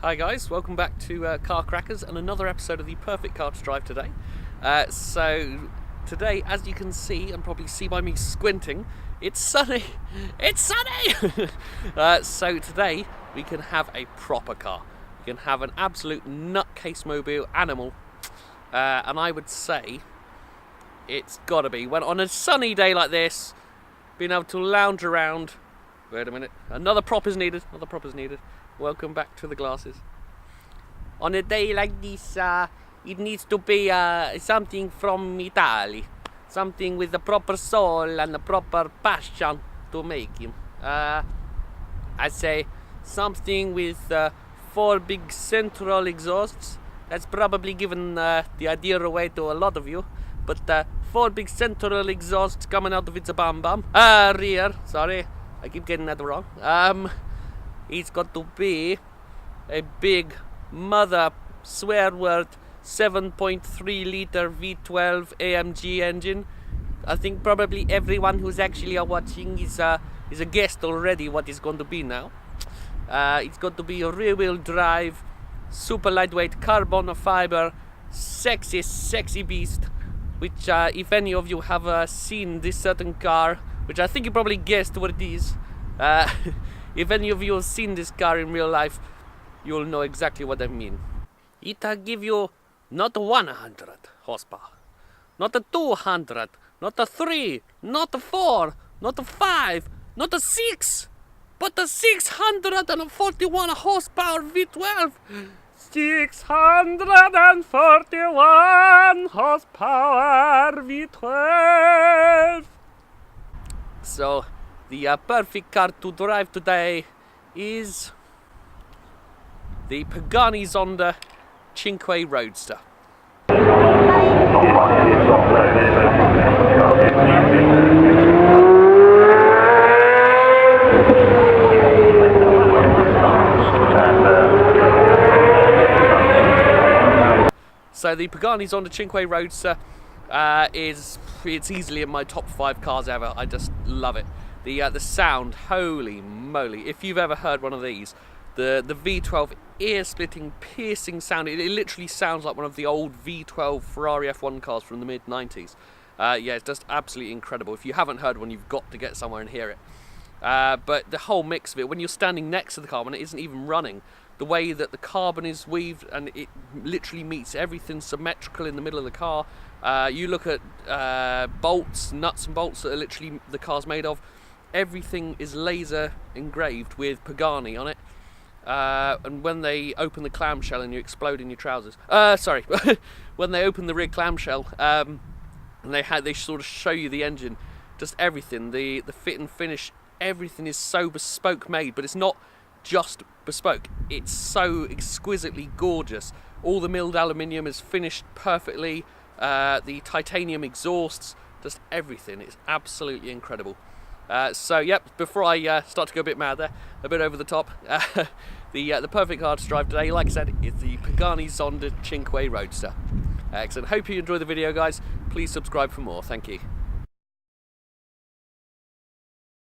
Hi guys, welcome back to Car Crackers and another episode of the Perfect Car to Drive today. So today, as you can see, and probably see by me squinting, it's sunny! It's sunny! So today we can have a proper car. We can have an absolute nutcase mobile animal, and I would say it's gotta be, when on a sunny day like this, being able to lounge around. Wait a minute, another prop is needed, Welcome back to the glasses. On a day like this, it needs to be something from Italy. Something with the proper soul and the proper passion to make him. I say something with 4 big central exhausts. That's probably given the idea away to a lot of you. But 4 big central exhausts coming out of its rear. Sorry, I keep getting that wrong. It's got to be a big mother swear word 7.3 litre V12 AMG engine. I think probably everyone who's actually watching is a guest already what it's going to be now. It's got to be a rear wheel drive, super lightweight carbon fiber, sexy beast. Which if any of you have seen this certain car, which I think you probably guessed what it is. If any of you have seen this car in real life, you'll know exactly what I mean. It give you not 100 horsepower, not a 200, not a 3, not a 4, not a 5, not a 6, but a 641 horsepower V12. 641 horsepower V12. So, the perfect car to drive today is the Pagani Zonda Cinque Roadster. So the Pagani Zonda Cinque Roadster it's easily in my top 5 cars ever. I just love it. The sound, holy moly! If you've ever heard one of these, the V12 ear-splitting, piercing sound. It literally sounds like one of the old V12 Ferrari F1 cars from the mid-90s. Yeah, it's just absolutely incredible. If you haven't heard one, you've got to get somewhere and hear it. But the whole mix of it, when you're standing next to the car, when it isn't even running, the way that the carbon is weaved and it literally meets everything symmetrical in the middle of the car. You look at bolts, nuts and bolts that are literally the car's made of. Everything is laser engraved with Pagani on it. And when they open the clamshell and you explode in your trousers. When they open the rear clamshell, and they sort of show you the engine, just everything, the fit and finish, everything is so bespoke made, but it's not just bespoke, it's so exquisitely gorgeous. All the milled aluminium is finished perfectly, the titanium exhausts, just everything, it's absolutely incredible. So yep, before I start to go a bit mad there, a bit over the top, the perfect car to drive today, like I said, is the Pagani Zonda Cinque Roadster. Excellent, hope you enjoy the video guys, please subscribe for more, thank you.